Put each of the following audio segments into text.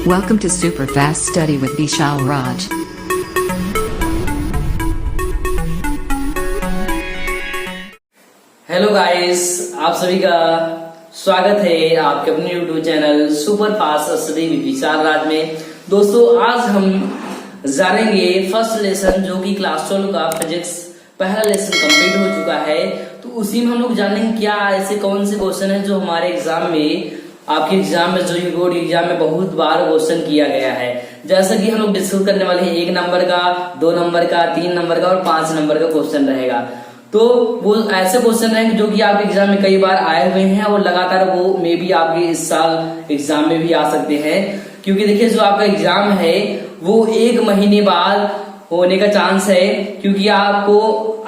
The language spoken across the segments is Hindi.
Welcome to Super Fast Study with Vishal Raj. Hello guys, आप सभी का स्वागत है आपके अपने YouTube channel super fast study with Vishal Raj में। दोस्तों, आज हम जानेंगे फर्स्ट लेसन जो कि क्लास 12 का फिजिक्स पहला लेसन कंप्लीट हो चुका है। तो उसी में हम लोग जानेंगे क्या ऐसे कौन से क्वेश्चन है जो हमारे एग्जाम में, आपके एग्जाम में, जो बोर्ड एग्जाम में बहुत बार क्वेश्चन किया गया है। जैसा कि हम लोग डिस्कस करने वाले हैं 1 नंबर का, 2 नंबर का, 3 नंबर का और 5 नंबर का क्वेश्चन रहेगा। तो वो ऐसे क्वेश्चन रहेंगे जो कि आपके एग्जाम में कई बार आए हुए हैं और लगातार वो मे भी आपके इस साल एग्जाम में भी आ सकते हैं। क्योंकि देखिए, जो आपका एग्जाम है वो 1 महीने बाद होने का चांस है। क्योंकि आपको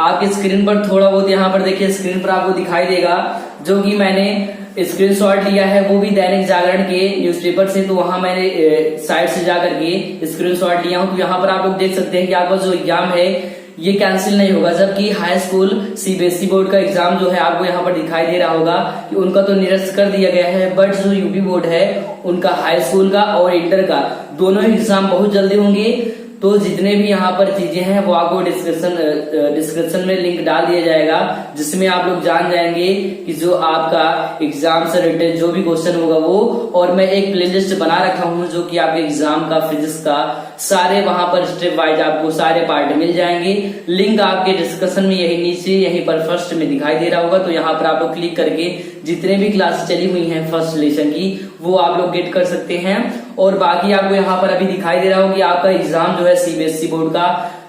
आपके स्क्रीन पर थोड़ा बहुत, यहाँ पर देखिए स्क्रीन पर आपको दिखाई देगा, जो कि मैंने स्क्रीनशॉट लिया है वो भी दैनिक जागरण के न्यूज़पेपर से। तो वहां मैंने साइट से जाकर के स्क्रीनशॉट लिया हूं। तो यहाँ पर आप लोग देख सकते हैं कि आपका जो एग्जाम है ये कैंसिल नहीं होगा। जबकि हाई स्कूल सीबीएसई बोर्ड का एग्जाम जो है आपको यहाँ पर दिखाई दे रहा होगा कि उनका तो निरस्त कर दिया गया है। बट जो यूपी बोर्ड है उनका हाई स्कूल का और इंटर का दोनों एग्जाम बहुत जल्दी होंगे। तो जितने भी यहाँ पर चीजें हैं वो आपको डिस्क्रिप्शन में लिंक डाल दिया जाएगा, जिसमें आप लोग जान जाएंगे कि जो आपका एग्जाम से रिलेटेड जो भी क्वेश्चन होगा वो। और मैं एक प्लेलिस्ट बना रखा हूँ जो कि आपके एग्जाम का फिजिक्स का सारे वहां पर स्टेप वाइज आपको सारे पार्ट मिल जाएंगे। लिंक आपके डिस्कशन में यही नीचे यहीं पर फर्स्ट में दिखाई दे रहा होगा। तो यहाँ पर आप लोग क्लिक करके जितने भी क्लास चली हुई हैं फर्स्ट लेसन की वो आप लोग गेट कर सकते हैं। और बाकी आपको यहाँ पर अभी दिखाई दे रहा होगा कि आपका एग्जाम जो है सीबीएसई बोर्ड का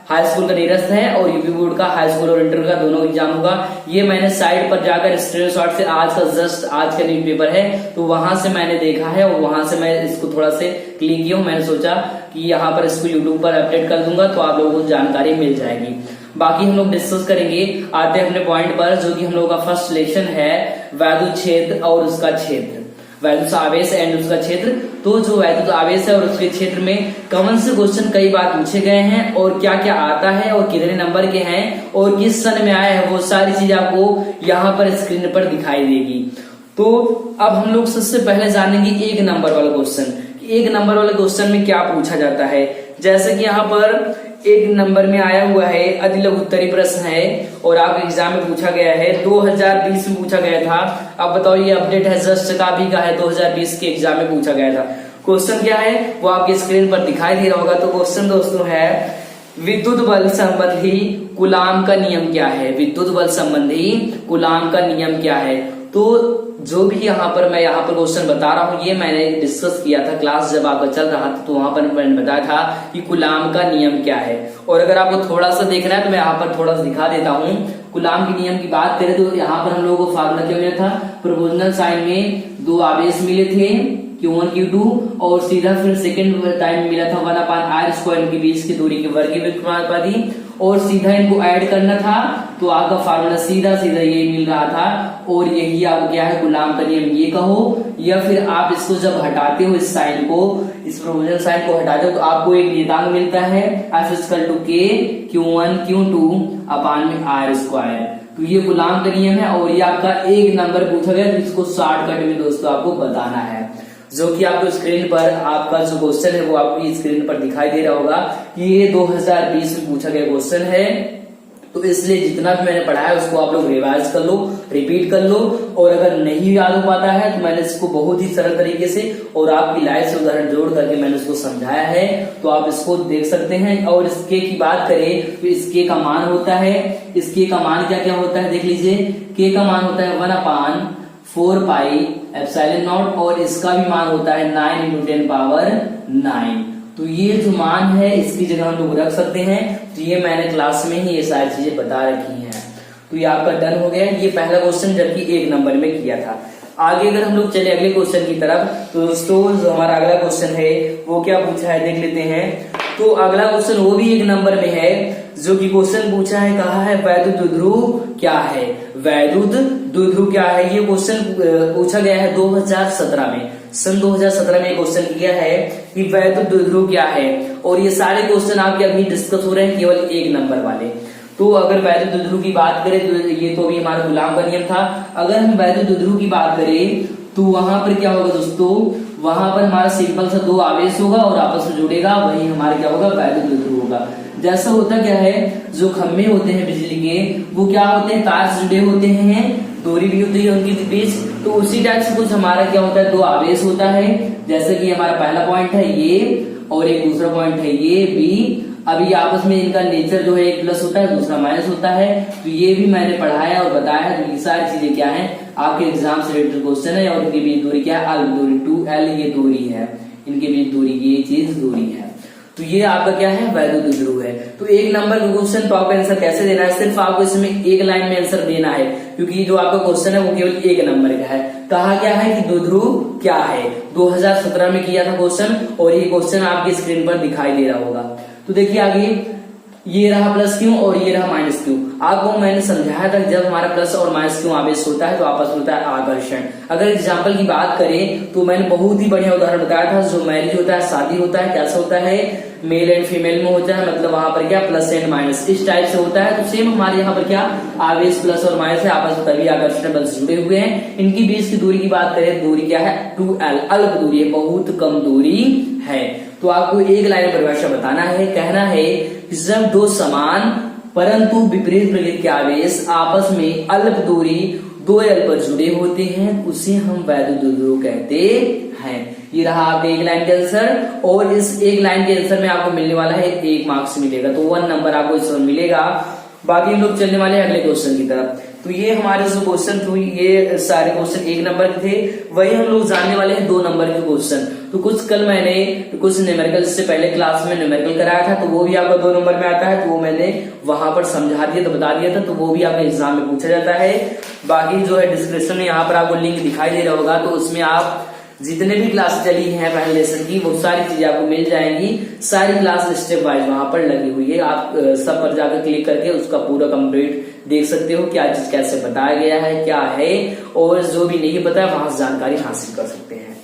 हाई स्कूल का निरस्त है और यूपी बोर्ड का हाई स्कूल और इंटर का दोनों एग्जाम होगा। ये मैंने साइट पर जाकर स्क्रीनशॉट से आज का न्यूज़पेपर है तो वहां से मैंने देखा है और वहां से मैं इसको थोड़ा से क्लिक किया हूं। मैंने सोचा कि यहाँ पर इसको यूट्यूब पर अपडेट कर दूंगा तो आप लोगों को जानकारी मिल जाएगी। बाकी हम लोग डिस्कस करेंगे, आते हैं अपने पॉइंट पर, जो कि हम लोगों का फर्स्ट लेसन है वैद्युत क्षेत्र और उसका क्षेत्र, वैद्युत आवेश एंड उसका क्षेत्र। तो जो वैद्युत आवेश है और उसके क्षेत्र में कौन से क्वेश्चन कई बार पूछे गए हैं और क्या क्या आता है और कितने नंबर के हैं और किस सन में आया है, वो सारी चीज आपको यहाँ पर स्क्रीन पर दिखाई देगी। तो अब हम लोग सबसे पहले जानेंगे 1 नंबर वाला क्वेश्चन। 1 नंबर वाले क्वेश्चन में क्या पूछा जाता है। जैसे कि यहाँ पर 1 नंबर में आया हुआ है, अति लघु उत्तरी प्रश्न है और आपके एग्जाम में पूछा गया है, 2020 में पूछा गया था। अब बताओ, ये अपडेट है जस्ट का भी का है, 2020 के एग्जाम में पूछा गया था। क्वेश्चन क्या है वो आपके स्क्रीन पर दिखाई दे रहा होगा। तो क्वेश्चन दोस्तों है, विद्युत बल संबंधी कूलाम का नियम क्या है। विद्युत बल संबंधी कूलाम का नियम क्या है। तो जो भी यहाँ पर मैं क्वेश्चन बता रहा हूँ ये मैंने डिस्कस किया था क्लास जब आपका चल रहा था। तो वहां पर मैंने बताया था कि कूलाम का नियम क्या है। और अगर आपको थोड़ा सा देखना है तो मैं यहाँ पर थोड़ा सा दिखा देता हूँ। कूलाम के नियम की बात करें तो यहाँ पर हम लोगों को फार्मूला क्या मिला था, प्रोपोर्शनल साइन में 2 आवेश मिले थे Q1 Q2 और सीधा फिर सेकंड टाइम मिला था 1/r² के बीच की दूरी के वर्ग की समानुपाती और सीधा इनको ऐड करना था। तो आपका फार्मूला सीधा यही मिल रहा था। और यही आपको क्या है, कूलाम का नियम ये कहो, या फिर आप इसको जब हटाते हो, इस साइन को, इस प्रोपोर्शनल साइन को हटाते हो तो आपको एक नियतांक मिलता है F=K Q1 Q2/r²। तो ये कूलाम का नियम है और ये आपका 1 नंबर पूछा गया। तो इसको शॉर्टकट में दोस्तों आपको बताना है, जो कि आपको स्क्रीन पर आपका जो क्वेश्चन है वो आपको स्क्रीन पर दिखाई दे रहा होगा कि ये 2020 में पूछा गया क्वेश्चन है। तो इसलिए जितना भी मैंने पढ़ाया उसको आप लोग रिवाइज कर लो, रिपीट कर लो। और अगर नहीं याद हो पाता है तो मैंने इसको बहुत ही सरल तरीके से और आपकी लाइफ से उदाहरण जोड़ करके मैंने उसको समझाया है। तो आप इसको देख सकते हैं। और इसके की बात करें तो इसके का मान होता है, इसके का मान क्या क्या होता है देख लीजिए। के का मान होता है 1/4πε0 और इसका भी मान होता है 9 × 10⁻⁹। तो ये जो मान है इसकी जगह हम लोग रख सकते हैं। तो ये मैंने क्लास में ही ये सारी चीजें बता रखी हैं। तो ये आपका डन हो गया। ये पहला क्वेश्चन जबकि 1 नंबर में किया था। आगे अगर हम लोग चले अगले क्वेश्चन की तरफ तो दोस्तों जो हमारा अगला क्वेश्चन है वो क्या पूछा है देख लेते हैं। तो अगला क्वेश्चन वो भी 1 नंबर में है, जो कि क्वेश्चन पूछा है, कहा है वैद्युत द्विध्रुव क्या है। वैद्युत द्विध्रुव क्या है, ये क्वेश्चन पूछा गया है 2017 में। सन 2017 में क्वेश्चन किया है कि वैद्युत द्विध्रुव क्या है। और ये सारे क्वेश्चन आपके अभी डिस्कस हो रहे हैं केवल 1 नंबर वाले। तो अगर वैद्युत द्विध्रुव की बात करें तो ये तो अभी हमारा कूलाम का नियम था। अगर हम वैद्युत द्विध्रुव की बात करें तो वहां पर क्या होगा दोस्तों, वहां पर हमारा सिंपल सा दो आवेश होगा और आपस में जुड़ेगा, वही हमारा क्या होगा, वैद्युत द्विध्रुव होगा। जैसा होता क्या है, जो खंभे होते हैं बिजली के, वो क्या होते हैं, तार से जुड़े होते हैं, दूरी भी होती है उनके बीच। तो उसी टाइप से कुछ हमारा क्या होता है, दो आवेश होता है। जैसे कि हमारा पहला पॉइंट है ये और एक दूसरा पॉइंट है ये बी। अभी आपस में इनका नेचर जो है, एक प्लस होता है दूसरा माइनस होता है। तो ये भी मैंने पढ़ाया और बताया है। तो ये सारी चीजें क्या है, आपके एग्जाम से रिलेटेड क्वेश्चन है। और इनके बीच दूरी क्या है, अल्प दूरी 2l ये दूरी है, इनके बीच दूरी ये चीज दूरी है। तो ये आपका क्या है, वैद्युत द्विध्रुव है। तो एक नंबर का क्वेश्चन तो आपका आंसर कैसे देना है, सिर्फ आपको इसमें एक लाइन में आंसर देना है, क्योंकि जो आपका क्वेश्चन है वो केवल एक नंबर का है। कहा क्या है कि द्विध्रुव क्या है, 2017 में किया था क्वेश्चन, और ये क्वेश्चन आपकी स्क्रीन पर दिखाई दे रहा होगा। तो देखिए आगे, ये रहा प्लस क्यू और ये रहा माइनस क्यू। आपको मैंने समझाया था जब हमारा प्लस और माइनस क्यू आवेश होता है तो आपस में होता है आकर्षण। अगर एग्जाम्पल की बात करें तो मैंने बहुत ही बढ़िया उदाहरण बताया था, जो मैरिज होता है, शादी होता है, कैसा होता है, मेल एंड फीमेल में होता है, मतलब वहां पर क्या प्लस एंड माइनस इस टाइप से होता है। तो सेम हमारे यहाँ पर क्या आवेश प्लस और माइनस है, आपस में तभी आकर्षण बल से जुड़े हुए हैं। इनकी बीच की दूरी की बात करें, दूरी क्या है, 2l अल्प दूरी है, बहुत कम दूरी है। तो आपको एक लाइन परिभाषा बताना है, कहना है कि जब दो समान परंतु विपरीत प्रकृति के आवेश आपस में अल्प दूरी 2l पर जुड़े होते हैं, उसे हम वैद्युत द्विध्रुव कहते हैं। ये रहा आपके एक लाइन के आंसर, और इस एक लाइन के आंसर में आपको मिलने वाला है 1 मार्क्स मिलेगा, तो 1 नंबर आपको इसमें मिलेगा। बाकी हम लोग चलने वाले हैं अगले क्वेश्चन की तरफ। तो ये हमारे जो क्वेश्चन थे, ये सारे क्वेश्चन 1 नंबर के थे, वही हम लोग जानने वाले हैं 2 नंबर के क्वेश्चन। तो कुछ कल मैंने कुछ न्यूमेरिकल से पहले क्लास में न्यूमेरिकल कराया था, तो वो भी आपका 2 नंबर में आता है, तो वो मैंने वहां पर समझा दिया, तो बता दिया था, तो वो भी आपके एग्जाम में पूछा जाता है। बाकी जो है डिस्क्रिप्शन में यहाँ पर आपको लिंक दिखाई दे रहा होगा, तो उसमें आप जितने भी क्लास चली है पहले लेसन की, वो सारी चीजें आपको मिल जाएंगी। सारी क्लास स्टेप वाइज वहां पर लगी हुई है, आप सब पर जाकर क्लिक करके उसका पूरा कंप्लीट देख सकते हो, क्या चीज कैसे बताया गया है, क्या है, और जो भी नहीं पता है वहां से जानकारी हासिल कर सकते हैं।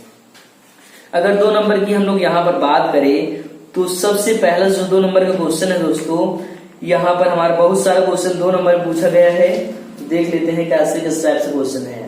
अगर 2 नंबर की हम लोग यहाँ पर बात करें, तो सबसे पहला जो 2 नंबर का क्वेश्चन है दोस्तों, यहाँ पर हमारा बहुत सारा क्वेश्चन 2 नंबर में पूछा गया है। देख लेते हैं कैसे किस टाइप से क्वेश्चन है।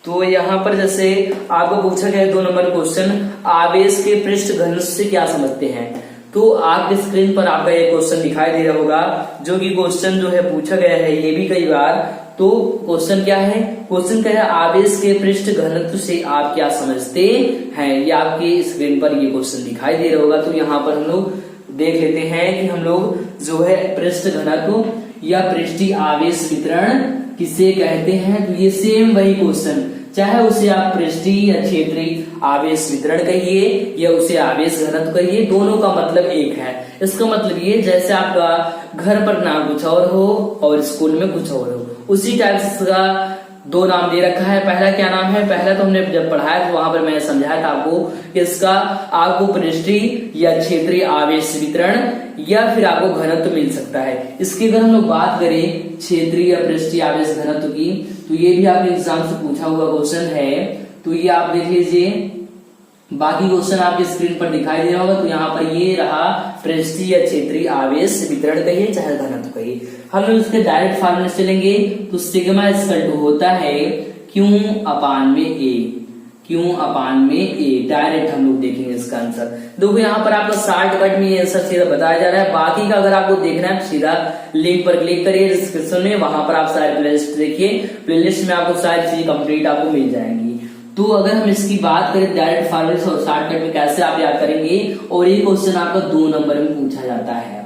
तो यहाँ पर जैसे आपको पूछा गया है 2 नंबर क्वेश्चन, आवेश के पृष्ठ घनत्व से क्या समझते हैं। तो आपके स्क्रीन पर आपका ये क्वेश्चन दिखाई दे रहा होगा, जो कि क्वेश्चन जो है पूछा गया है ये भी कई बार। तो क्वेश्चन क्या है, क्वेश्चन क्या है, आवेश के पृष्ठ घनत्व से आप क्या समझते हैं। ये आपकी स्क्रीन पर ये क्वेश्चन दिखाई दे रहा होगा। तो यहाँ पर हम लोग देख लेते हैं कि हम लोग जो है पृष्ठ घनत्व या पृष्ठीय आवेश वितरण किसे कहते हैं। तो ये सेम वही क्वेश्चन, चाहे उसे आप पृष्ठीय या क्षेत्रीय आवेश वितरण कहिए या उसे आवेश घनत्व कहिए, दोनों का मतलब एक है। इसका मतलब ये, जैसे आपका घर पर नाम कुछ और हो और स्कूल में कुछ और हो, उसी टाइप का 2 नाम दे रखा है। पहला क्या नाम है, पहला तो हमने जब पढ़ाया तो वहां पर मैंने समझाया था आपको कि इसका आपको पृष्ठीय या क्षेत्रीय आवेश वितरण या फिर आपको घनत्व मिल सकता है। इसकी अगर हम लोग बात करें क्षेत्रीय या पृष्ठीय आवेश घनत्व की, तो ये भी आपके एग्जाम से पूछा हुआ क्वेश्चन है। तो ये आप देख लीजिए, बाकी क्वेश्चन आपकी स्क्रीन पर दिखाई दे रहा होगा। तो यहाँ पर ये रहा पृष्ठीय या क्षेत्रीय आवेश वितरण कहिए चाहे घनत्व कहिए। हम लोग इसके डायरेक्ट फार्मूले चलेंगे। तो सिग्मा इक्वल टू होता है Q अपान में A, Q अपान में A। डायरेक्ट हम लोग देखेंगे इसका आंसर। देखो यहाँ पर आपका शॉर्टकट में आंसर सीधा बताया जा रहा है। बाकी का अगर आपको देखना है सीधा लिंक पर क्लिक करिए डिस्क्रिप्शन में, वहां पर आप सारे प्लेलिस्ट देखिए, प्लेलिस्ट में आपको सारी चीजें कंप्लीट आपको मिल जाएंगी। तो अगर हम इसकी बात करें डायरेक्ट फार्मूले और शॉर्टकट में कैसे आप याद करेंगे, और ये क्वेश्चन आपका 2 नंबर में पूछा जाता है,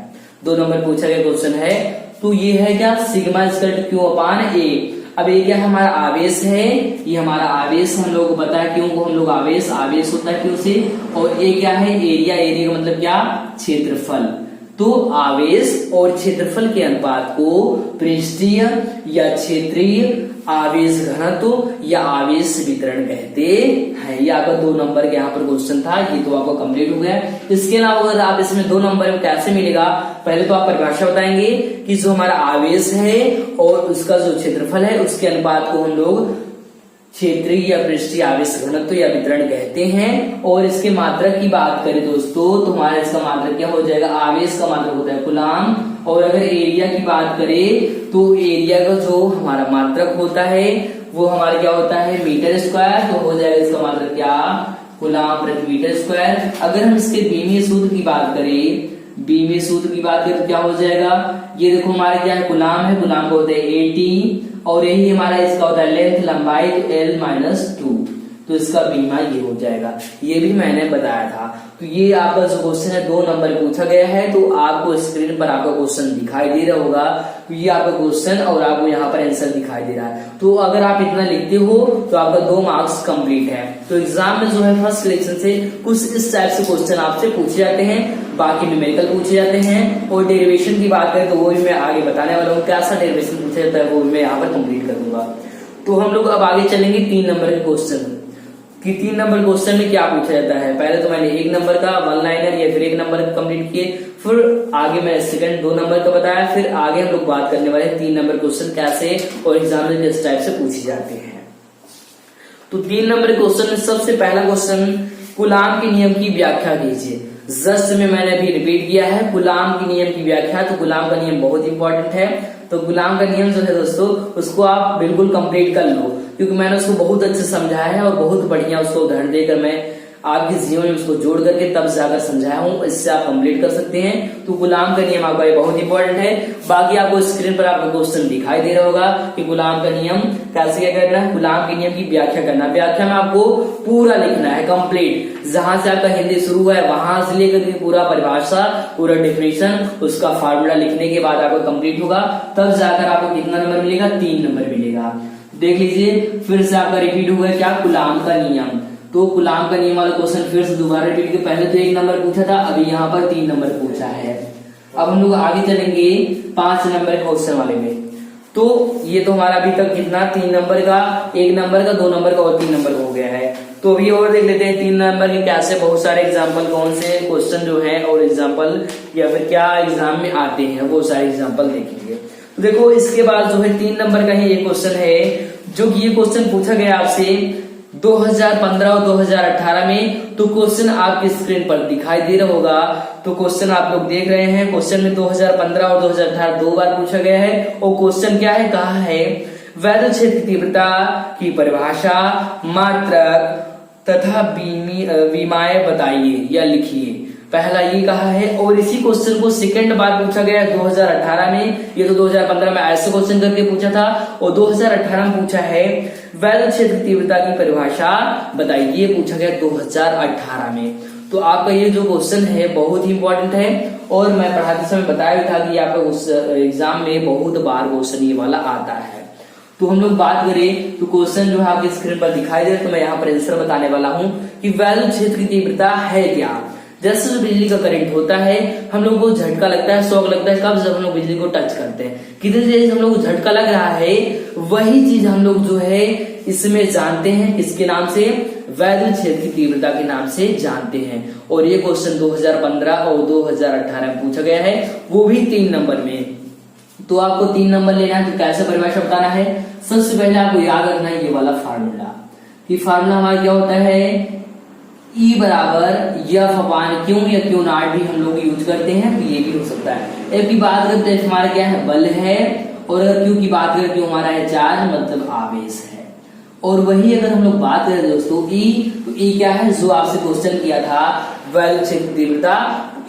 2 नंबर पूछा गया क्वेश्चन है। तो ये है क्या, sigma equal to Q upon A। अब ये क्या हमारा आवेश है, ये हमारा आवेश हम लोग को पता है, क्यों को हम लोग आवेश होता है क्यों से, और ये क्या है एरिया, एरिया का मतलब क्या क्षेत्रफल। तो आवेश और क्षेत्रफल के अनुपात को पृष्ठीय या क्षेत्रीय आवेश घनत्व या आवेश वितरण कहते हैं। ये आपका 2 नंबर के यहाँ पर क्वेश्चन था, ये तो आपको कंप्लीट हो गया। इसके अलावा अगर आप इसमें 2 नंबर में कैसे मिलेगा, पहले तो आप परिभाषा बताएंगे कि जो हमारा आवेश है और उसका जो क्षेत्रफल है उसके अनुपात को हम लोग क्षेत्रीय या पृष्ठीय आवेश घनत्व या वितरण कहते हैं। और इसके मात्रक की बात करें दोस्तों, तो हमारा इसका मात्रक क्या हो जाएगा, आवेश का मात्रक होता है कूलाम और अगर एरिया की बात करें तो एरिया का जो हमारा मात्रक होता है वो हमारा क्या होता है, मीटर स्क्वायर। तो हो जाएगा इसका मात्रक क्या, कूलम प्रति मीटर स्क्वायर। अगर हम इसके बीमीय सूत्र की बात करें, बीमीय सूत्र की बात करें तो क्या हो जाएगा, ये देखो हमारा क्या है, गुलाम है, गुलाम का होता है 80 और यही हमारा इसका होता है लेंथ लंबाई, तो L-2, तो इसका बीमा ये हो जाएगा। ये भी मैंने बताया था। तो ये आपका जो क्वेश्चन है 2 नंबर पूछा गया है, तो आपको स्क्रीन पर आपका क्वेश्चन दिखाई दे रहा होगा। तो ये आपका क्वेश्चन और आपको यहाँ पर आंसर दिखाई दे रहा है। तो अगर आप इतना लिखते हो तो आपका 2 मार्क्स कंप्लीट है। तो एग्जाम में जो है फर्स्ट सिलेक्शन से कुछ इस टाइप से क्वेश्चन आपसे पूछे जाते हैं, बाकी न्यूमेरिकल पूछे जाते हैं। और डेरिवेशन की बात करें तो वो भी मैं आगे बताने वाला हूँ, कैसा डेरिवेशन पूछा जाता है वो भी मैं यहाँ पर कंप्लीट कर दूंगा। तो हम लोग अब आगे चलेंगे 3 नंबर के क्वेश्चन कि 3 नंबर क्वेश्चन में क्या पूछा जाता है। पहले तो मैंने 1 नंबर का 1 लाइनर या फिर 1 नंबर कंप्लीट किए, फिर आगे मैं सेकंड 2 नंबर का बताया, फिर आगे हम लोग बात करने वाले 3 नंबर क्वेश्चन कैसे और एग्जाम में किस टाइप से पूछे जाते हैं। तो 3 नंबर क्वेश्चन में सबसे पहला क्वेश्चन, कूलाम के नियम की व्याख्या कीजिए। जस्ट में मैंने अभी रिपीट किया है कूलाम के नियम की व्याख्या। तो कूलाम का नियम बहुत इंपॉर्टेंट है। तो कूलाम का नियम जो है दोस्तों उसको आप बिल्कुल कंप्लीट कर लो, क्योंकि मैंने उसको बहुत अच्छे से समझाया है और बहुत बढ़िया उसको उदाहरण देकर मैं आपके जीवन में उसको जोड़ करके तब जाकर समझाया हूँ। इससे आप कंप्लीट कर सकते हैं। तो गुलाम का नियम आपका ये बहुत इंपॉर्टेंट है। बाकी आपको स्क्रीन पर आपको क्वेश्चन दिखाई दे रहा होगा कि गुलाम का नियम कैसे क्या करना है, गुलाम के नियम की व्याख्या करना। व्याख्या में आपको पूरा लिखना है कंप्लीट, जहां से आपका हिंदी शुरू हुआ है वहां से लेकर के पूरा परिभाषा, पूरा डेफिनेशन, उसका फार्मूला लिखने के बाद आपका कंप्लीट होगा। तब जाकर आपको कितना नंबर मिलेगा, 3 नंबर मिलेगा। देख लीजिए फिर से आपका रिपीट हुआ क्या, गुलाम का नियम। तो गुलाम का नियम वाला क्वेश्चन फिर से दोबारा रिपीट किया। पहले तो 1 नंबर पूछा था, अभी यहाँ पर 3 नंबर पूछा है। अब हम लोग आगे चलेंगे 5 नंबर क्वेश्चन वाले में। तो ये तो हमारा अभी तक कितना, 3 नंबर का, 1 नंबर का, 2 नंबर का और 3 नंबर हो गया है। तो अभी और देख लेते हैं 3 नंबर के कैसे बहुत सारे एग्जाम्पल, कौन से क्वेश्चन जो है और एग्जाम्पल या फिर क्या एग्जाम में आते हैं वो सारे एग्जाम्पल देखेंगे। तो देखो इसके बाद जो है 3 नंबर का ही एक क्वेश्चन है, जो कि ये क्वेश्चन पूछा गया आपसे 2015 और 2018 में। तो क्वेश्चन आपकी स्क्रीन पर दिखाई दे रहा होगा। तो क्वेश्चन आप लोग देख रहे हैं, क्वेश्चन में 2015 और 2018 2 बार पूछा गया है। और क्वेश्चन क्या है, कहा है वैद्युत क्षेत्र की तीव्रता की परिभाषा, मात्रक तथा विमाएं बताइए या लिखिए। पहला ये कहा है। और इसी क्वेश्चन को सेकंड बार पूछा गया 2018 में। ये तो 2015 में ऐसे क्वेश्चन करके पूछा था और 2018 में पूछा है वैद्युत क्षेत्र तीव्रता की परिभाषा बताइए, ये पूछा गया 2018 में। तो आपका ये जो क्वेश्चन है बहुत ही इंपॉर्टेंट है और मैं पढ़ाते समय बताया भी था कि आपका एग्जाम में बहुत बार क्वेश्चन ये वाला आता है। तो हम लोग बात करें तो क्वेश्चन जो है आपकी स्क्रीन पर दिखाई दे, तो मैं यहाँ पर आंसर बताने वाला हूँ कि वैद्युत क्षेत्र की तीव्रता है क्या। जैसे जो बिजली का करंट होता है, हम लोगों को झटका लगता है, शॉक लगता है, कब जब हम लोग बिजली को टच करते हैं, कितनी देर हम लोग को झटका लग रहा है, वही चीज हम लोग जो है इसमें जानते हैं, किसके नाम से, वैद्युत क्षेत्र की तीव्रता के नाम से जानते हैं। और ये क्वेश्चन 2015 और 2018 में पूछा गया है, वो भी 3 नंबर में। तो आपको 3 नंबर लेना है तो कैसे परिभाषा बताना है। सबसे पहले आपको याद रखना है ये वाला फार्मूला, कि फार्मूला हमारा क्या होता है, E बराबर एफ अपान क्यू या क्यू नॉट भी हम लोग यूज करते हैं, तो ये भी हो सकता है। एफ की बात करते हैं हमारा क्या है, बल है, और अगर क्यू की बात करें क्यू हमारा है चार्ज, मतलब आवेश है। और वही अगर हम लोग बात करें दोस्तों ई, तो ई क्या है, जो आपसे क्वेश्चन किया था वैद्युत क्षेत्र तीव्रता,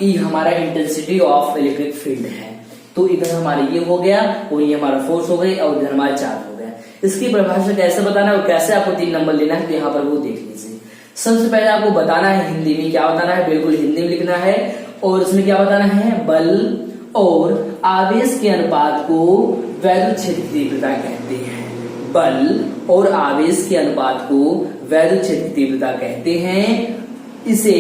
ई हमारा इंटेंसिटी ऑफ इलेक्ट्रिक फील्ड है। तो इधर हमारा ये हो गया और ये हमारा फोर्स हो गई और इधर हमारा चार्ज हो गया। इसकी परिभाषा कैसे बताना है और कैसे आपको 3 नंबर लेना है, तो यहाँ पर वो देख लीजिए। सबसे पहले आपको बताना है हिंदी में, क्या बताना है, बिल्कुल हिंदी में लिखना है। और इसमें क्या बताना है, बल और आवेश के अनुपात को वैद्युत क्षेत्र की तीव्रता कहते हैं। बल और आवेश के अनुपात को वैद्युत क्षेत्र की तीव्रता कहते हैं। इसे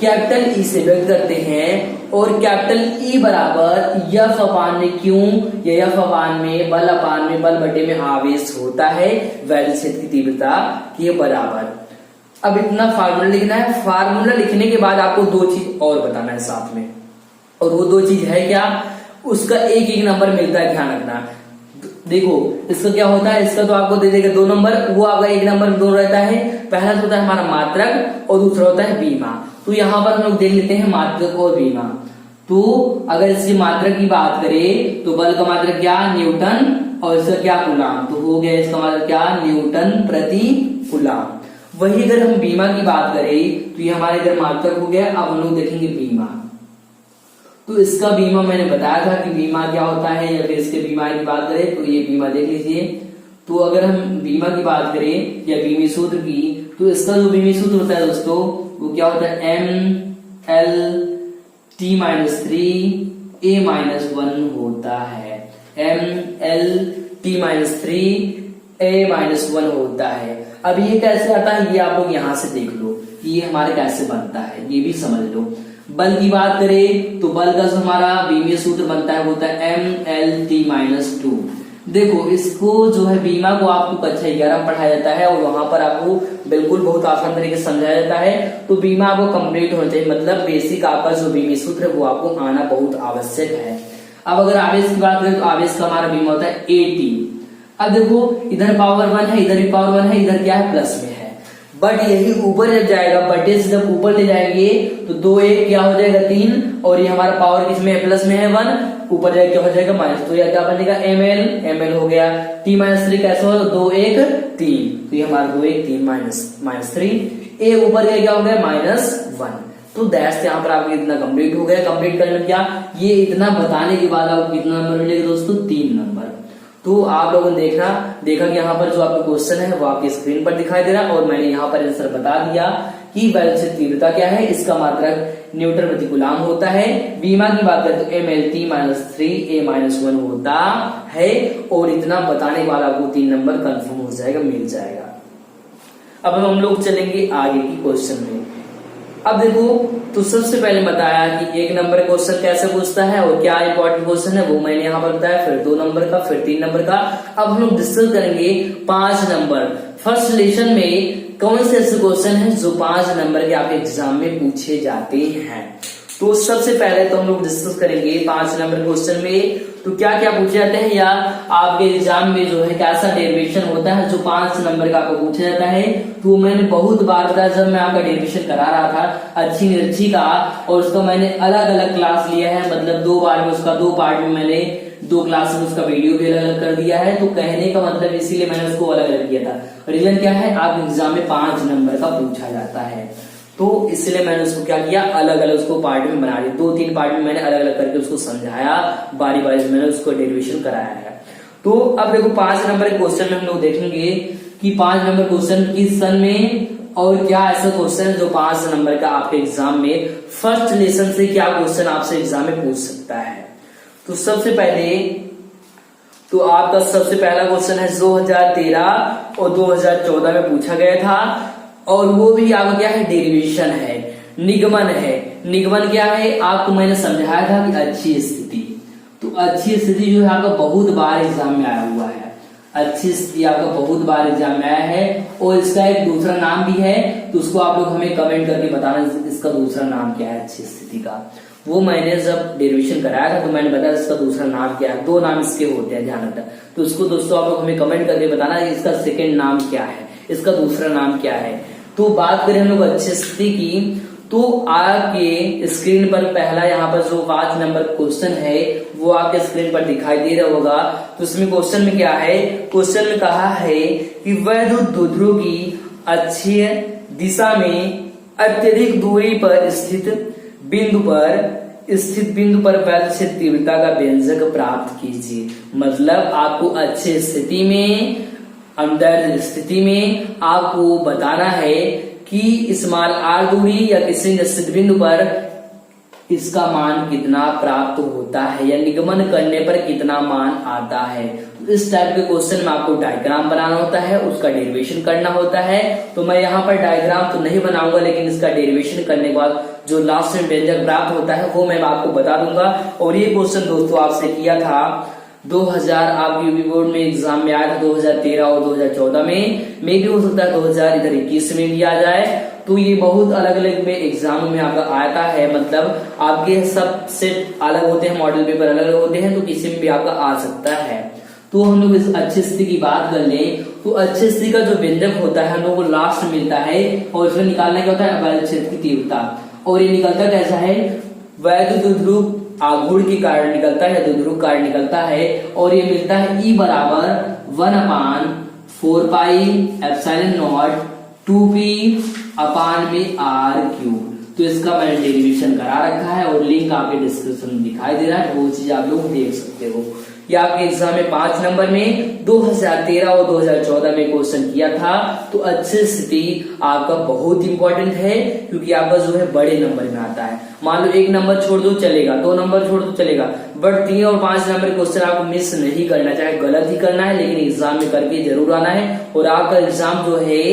कैपिटल ई से व्यक्त करते हैं। और कैपिटल ई बराबर एफ अपान में क्यू या एफ अपान में बल अपान में बल बटे में आवेश होता है वैद्युत क्षेत्र की तीव्रता के बराबर। अब इतना फार्मूला लिखना है। फार्मूला लिखने के बाद आपको 2 चीज और बताना है साथ में, और वो 2 चीज है क्या, उसका एक एक नंबर मिलता है, ध्यान रखना। देखो इसका क्या होता है, इसका तो आपको दे देगा 2 नंबर, वो आपका 1 नंबर 2 रहता है। पहला होता है हमारा मात्रक और दूसरा होता है बीमा। तो यहाँ पर हम लोग देख लेते हैं मात्रक और बीमा। तो अगर इसकी मात्रक की बात करें तो बल का मात्रक क्या, न्यूटन, और इसका क्या, कूलाम। तो हो गया इसका मात्रक क्या, न्यूटन प्रति कूलाम। वही अगर हम बीमा की बात करें तो ये हमारे इधर मात्रक हो गया। अब हम लोग देखेंगे बीमा। तो इसका बीमा मैंने बताया था कि बीमा क्या होता है, या फिर इसके बीमा की बात करें तो ये बीमा देख लीजिए। तो अगर हम बीमा की बात करें या बीमी सूत्र की, तो इसका जो बीमी सूत्र होता है दोस्तों वो क्या होता है, MLT-3A-1 होता है। MLT-3A-1 होता है। अब ये कैसे आता है ये आप लोग यहां से देख लो, ये हमारे कैसे बनता है ये भी समझ लो। बल की बात करें तो बल का जो हमारा बीमीय सूत्र बनता है वो होता है MLT-2। देखो इसको जो है बीमा को आपको कक्षा 11 में पढ़ाया जाता है और वहां पर आपको बिल्कुल बहुत आसान तरीके से समझाया जाता है। तो बीमा आपको कंप्लीट होना चाहिए, मतलब बेसिक आपका जो बीमी सूत्र है वो आपको आना बहुत आवश्यक है। अब अगर आवेश की बात करें तो आवेश का हमारा बीमा होता है AT। अब देखो इधर पावर 1 है, इधर भी पावर 1 है, इधर क्या है, प्लस में है। बट यही ऊपर जब जाएगा, बटे से जब ऊपर ले जाएंगे तो 2 1 क्या हो जाएगा 3, और ये हमारा पावर किसमें है, प्लस में है 1, ऊपर जाएगा क्या हो जाएगा माइनस। तो यह क्या बनेगा, ML हो गया। T-3 कैसे हो, 2 1 3, तो ये हमारा 2 1 3 -3, A ऊपर गया क्या हो गया -1। तो दैट्स यहाँ पर आपका इतना कंप्लीट हो गया। कंप्लीट करने में क्या, ये इतना बताने के बाद आपको कितना नंबर मिलेगा दोस्तों, 3 नंबर। तो आप लोगों ने देखा कि यहाँ पर जो आपका क्वेश्चन है वो आपकी स्क्रीन पर दिखाई दे रहा है, और मैंने यहाँ पर आंसर बता दिया कि वैद्युत तीव्रता क्या है, इसका मात्रक न्यूटन प्रति कूलाम होता है। बीमा की बात करें तो MLT-3A-1 होता है, और इतना बताने के बाद आपको 3 नंबर कंफर्म हो जाएगा, मिल जाएगा। अब हम लोग चलेंगे आगे की क्वेश्चन में। अब देखो तो सबसे पहले बताया कि 1 नंबर क्वेश्चन कैसे पूछता है और क्या इंपॉर्टेंट क्वेश्चन है वो मैंने यहाँ पर बताया, फिर 2 नंबर का, फिर 3 नंबर का। अब हम लोग डिस्कस करेंगे 5 नंबर। फर्स्ट लेसन में कौन से ऐसे क्वेश्चन हैं जो 5 नंबर के आपके एग्जाम में पूछे जाते हैं। तो सबसे पहले तो हम लोग डिस्कस करेंगे 5 नंबर क्वेश्चन में तो क्या क्या पूछे जाते हैं, या आपके एग्जाम में जो है कैसा डेरिवेशन होता है जो 5 नंबर का आपको पूछा जाता है। तो मैंने बहुत बार बताया, जब मैं आपका डेरिवेशन करा रहा था अच्छी निर्ची का, और उसका मैंने अलग अलग क्लास लिया है, मतलब 2 बार में उसका 2 पार्ट में मैंने 2 क्लास में उसका वीडियो भी अलग अलग कर दिया है। तो कहने का मतलब इसीलिए मैंने उसको अलग अलग किया था। रीजन क्या है, आप एग्जाम में 5 नंबर का पूछा जाता है, तो इसलिए मैंने उसको क्या किया, अलग अलग उसको पार्ट में बना दिया। 2-3 पार्ट में मैंने अलग अलग करके उसको समझाया, बारी बारी से मैंने उसको डेरिवेशन कराया है। तो अब देखो 5 नंबर के क्वेश्चन में हम लोग देखेंगे कि 5 नंबर क्वेश्चन किस सन में, और क्या ऐसा क्वेश्चन है जो 5 नंबर का आपके एग्जाम में फर्स्ट लेसन से क्या क्वेश्चन आपसे एग्जाम में पूछ सकता है। तो सबसे पहले तो आपका सबसे पहला क्वेश्चन है 2013 और 2014 में पूछा गया था, और वो भी आपका क्या है, डेरिवेशन है, निगमन है। निगमन क्या है आपको मैंने समझाया था कि अच्छी स्थिति। तो अच्छी स्थिति जो है आपका बहुत बार एग्जाम में आया हुआ है, अच्छी स्थिति आपका बहुत बार एग्जाम में आया है, और इसका एक दूसरा नाम भी है। तो उसको आप लोग हमें कमेंट करके बताना इसका दूसरा नाम क्या है अच्छी स्थिति का। वो मैंने जब डेरिवेशन कराया था तो मैंने बताया इसका दूसरा नाम क्या है। 2 नाम इसके होते हैं, ध्यान रखना। तो उसको दोस्तों आप लोग हमें कमेंट करके बताना इसका सेकेंड नाम क्या है, इसका दूसरा नाम क्या है। तो बात करें हम लोग अच्छी स्थिति की, तो आपके स्क्रीन पर पहला यहाँ पर जो 5 नंबर क्वेश्चन है वो आपके स्क्रीन पर दिखाई दे रहा होगा। तो उसमें क्वेश्चन में क्या है, क्वेश्चन में कहा है कि वैद्युत द्विध्रुव की अक्षीय दिशा में अत्यधिक दूरी पर स्थित बिंदु पर वैद्युत तीव्रता का व्यंजक प्राप्त कीजिए। मतलब आपको अच्छी स्थिति में, अंदर स्थिति में आपको बताना है कि इस मान r दूरी या किसी निश्चित बिंदु पर इसका मान कितना प्राप्त होता है, या निगमन करने पर कितना मान आता है। तो इस टाइप के क्वेश्चन में आपको डायग्राम बनाना होता है, उसका डेरिवेशन करना होता है। तो मैं यहाँ पर डायग्राम तो नहीं बनाऊंगा, लेकिन इसका डेरिवेशन करने के बाद जो लास्ट में व्यंजक प्राप्त होता है वो मैं आपको बता दूंगा। और ये क्वेश्चन दोस्तों आपसे किया था 2000 आपके यूपी बोर्ड में एग्जाम में आया था 2013 और 2014 में भी हो सकता है 2021 में भी आ जाए। तो ये बहुत अलग अलग में एग्जाम में आपका आता है, मतलब आपके सब सेट अलग होते हैं, मॉडल पेपर अलग अलग होते हैं, तो किसी में भी आपका आ सकता है। तो हम लोग इस अच्छी स्थिति की बात कर लें तो अच्छी स्थिति का जो व्यंजक होता है हम लोग को लास्ट मिलता है, और इसमें निकालना क्या होता है, अवैध क्षेत्र की तीव्रता। और ये निकलता कैसा है, वैद्युत आघूर्ण के कारण निकलता है, दुध्रुव कारण निकलता है, और ये मिलता है E बराबर 1/4πε0 2p अपान में r³। तो इसका मैंने डेरिवेशन करा रखा है और लिंक आपके डिस्क्रिप्शन में दिखाई दे रहा है, वो चीज आप लोग देख सकते हो। ये आपके एग्जाम में 5 नंबर में 2013 और 2014 में क्वेश्चन किया था। तो अच्छी स्थिति आपका बहुत इंपॉर्टेंट है, क्योंकि आपका जो है बड़े नंबर में आता है। मान लो 1 नंबर छोड़ दो चलेगा, 2 नंबर छोड़ दो चलेगा, बट 3 और 5 नंबर क्वेश्चन आपको मिस नहीं करना, चाहे गलत ही करना है, लेकिन एग्जाम में करके जरूर आना है। और आपका एग्जाम जो है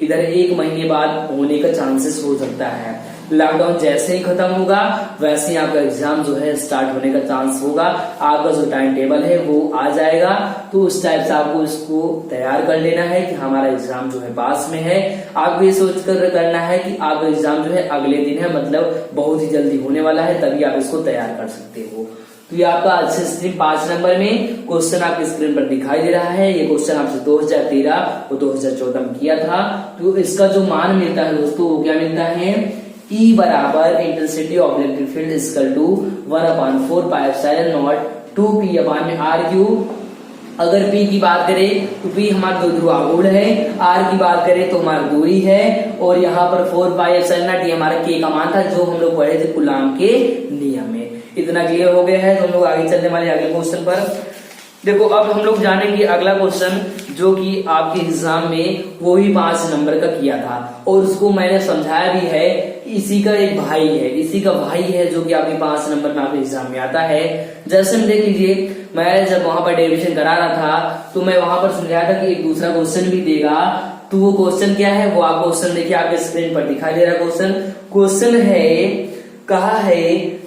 इधर 1 महीने बाद होने का चांसेस हो सकता है। लॉकडाउन जैसे ही खत्म होगा वैसे ही आपका एग्जाम जो है स्टार्ट होने का चांस होगा। आपका जो टाइम टेबल है वो आ जाएगा, तो उस टाइप से आपको इसको तैयार कर लेना है कि हमारा एग्जाम जो है पास में है। आपको ये सोच कर करना है कि आपका एग्जाम जो है अगले दिन है, मतलब बहुत ही जल्दी होने वाला है, तभी आप इसको तैयार कर सकते हो। तो ये आपका अच्छे स्ट्रीम 5 नंबर में क्वेश्चन आपकी स्क्रीन पर दिखाई दे रहा है। ये क्वेश्चन आपसे 2013 और 2014 में किया था। तो इसका जो मान मिलता है दोस्तों वो क्या मिलता है, E बराबर intensity of electric field equal to 1/4πε0 2p अपान में r³। अगर P की बात करें तो P हमारा दुध्रुव आघूर्ण है, R की बात करें तो हमारी दूरी है, और यहाँ पर 4πε0 ये हमारा K का मान था जो हम लोग पढ़े थे कूलाम के नियम में। इतना क्लियर हो गया है, तो हम लोग आगे चलने वाले अगले क्वेश्चन पर। देखो अब हम लोग जानेंगे अगला क्वेश्चन जो कि आपके एग्जाम में वो ही 5 नंबर का किया था, और उसको मैंने समझाया भी है। इसी का एक भाई है, इसी का भाई है जो कि आपके 5 नंबर में आपके एग्जाम में आता है। जैसे हम देख लीजिए, मैं जब वहां पर डेरिवेशन करा रहा था तो मैं वहां पर समझाया था कि एक दूसरा क्वेश्चन भी देगा। तो वो क्वेश्चन क्या है, वो आप क्वेश्चन देखिए, आपके स्क्रीन पर दिखाई दे रहा क्वेश्चन है, कहा है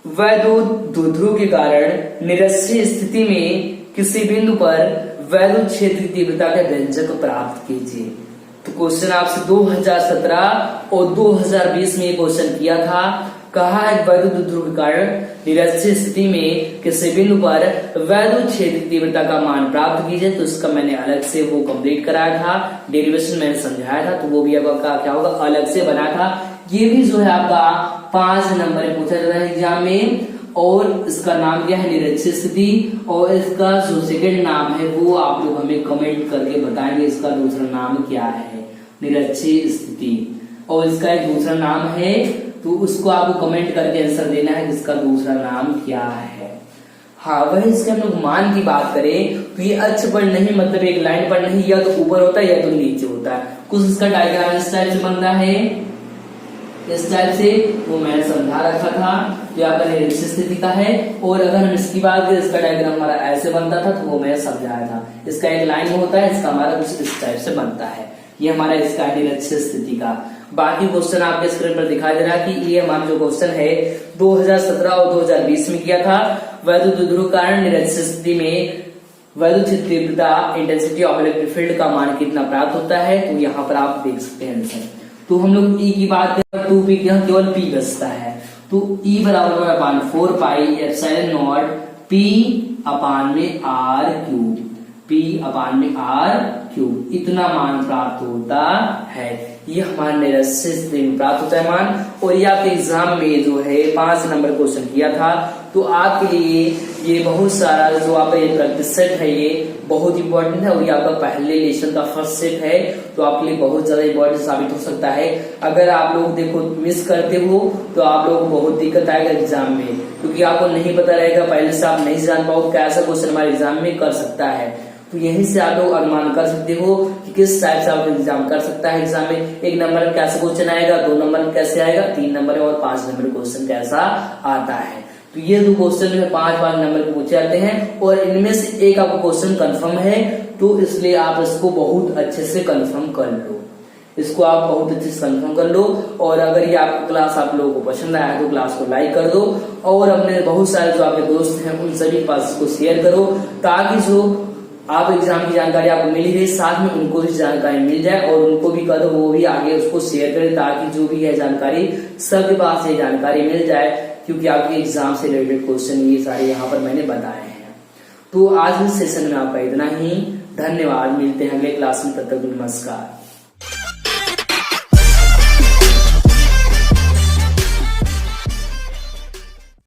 वैद्युत दुध्रुव के कारण निरक्षीय स्थिति में किसी बिंदु पर वैद्युत क्षेत्र की तीव्रता के व्यंजक प्राप्त कीजिए। तो क्वेश्चन आपसे 2017 और 2020 में ये क्वेश्चन किया था। कहा है वैद्युत दुध्रुव के कारण निरक्षीय स्थिति में किसी बिंदु पर वैद्युत क्षेत्र की तीव्रता का मान प्राप्त कीजिए। तो इसका मैंने अलग से वो कंप्लीट कराया था, डेरिवेशन मैंने समझाया था, तो वो भी आपका क्या होगा अलग से बना था। ये भी जो है आपका 5 नंबर में पूछा जाता है एग्जाम में, और इसका नाम क्या है निरक्षीय स्थिति, और इसका जो सेकंड नाम है वो आप लोग हमें कमेंट करके बताएंगे इसका दूसरा नाम क्या है, निरक्षीय स्थिति। और इसका एक दूसरा नाम है, तो उसको आपको कमेंट करके आंसर देना है कि इसका दूसरा नाम क्या है। हाँ, वही इसके हम लोग मान की बात करें तो ये अक्ष पर नहीं, मतलब एक लाइन पर नहीं, या तो ऊपर होता है या तो नीचे होता है। कुछ इसका डायग्राम इस टाइप से बनता है, इस टाइप से, वो मैंने समझा रखा था, जो आपका निरक्षीय स्थिति का है। और अगर हम इसकी बात करें, इसका डायग्राम हमारा ऐसे बनता था, तो वो मैंने समझाया था। इसका एक लाइन होता है, इसका हमारा कुछ इस टाइप से बनता है। ये हमारा इसका निरक्षीय स्थिति का। बाकी क्वेश्चन आपके स्क्रीन पर दिखाई दे रहा है कि ये हमारा जो क्वेश्चन है 2017 और 2020 में किया था। वैद्युत दुध्रुव कारण निरक्षीय स्थिति में वैद्युत तीव्रता इंटेंसिटी ऑफ इलेक्ट्रिक फील्ड का मान कितना प्राप्त होता है, तो यहाँ पर आप देख सकते हैं आंसर। तो हम लोग E की बात करें, 2p केवल P बचता है, तो E बराबर 4πε0 P अपान में r³, P अपान में r³, इतना मान प्राप्त होता है। ये हमारे निरक्षीय स्थिति में प्राप्त होता है मान। और ये आपके एग्जाम में जो है 5 नंबर क्वेश्चन किया था, तो आपके लिए ये बहुत सारा जो आपका ये प्रैक्टिस सेट है ये बहुत इंपॉर्टेंट है, और ये आपका पहले लेसन का फर्स्ट सेट है, तो आपके लिए बहुत ज्यादा इंपॉर्टेंट साबित हो सकता है। अगर आप लोग देखो मिस करते हो तो आप लोग को बहुत दिक्कत आएगा एग्जाम में, क्योंकि आपको नहीं पता रहेगा, पहले से आप नहीं जान पाओ कैसा क्वेश्चन हमारे एग्जाम में कर सकता है। तो यहीं से आप लोग अनुमान कर सकते हो कि किस टाइप से आप एग्जाम कर सकता है। एग्जाम में 1 नंबर में कैसे क्वेश्चन आएगा, 2 नंबर में कैसे आएगा, 3 नंबर और 5 नंबर क्वेश्चन कैसा आता है। तो ये 2 क्वेश्चन में 5 नंबर के पूछे जाते हैं, और इनमें से एक आपको क्वेश्चन कंफर्म है, तो इसलिए आप इसको बहुत अच्छे से कंफर्म कर लो, इसको आप बहुत अच्छे से कंफर्म कर लो। और अगर ये आपकी क्लास आप लोगों को पसंद आया तो क्लास को लाइक कर दो, और अपने बहुत सारे जो आपके दोस्त हैं उन सभी पास को शेयर करो, ताकि जो आप एग्जाम की जानकारी आपको मिली है साथ में उनको भी जानकारी मिल जाए, और उनको भी करो वो भी आगे उसको शेयर करें, ताकि जो भी है जानकारी सबके पास ये जानकारी मिल जाए, क्योंकि आपके एग्जाम से रिलेटेड क्वेश्चन ये सारे यहाँ पर मैंने बताए हैं। तो आज इस सेशन में आपका इतना ही, धन्यवाद। मिलते हैं अगले क्लास में, तब तक नमस्कार।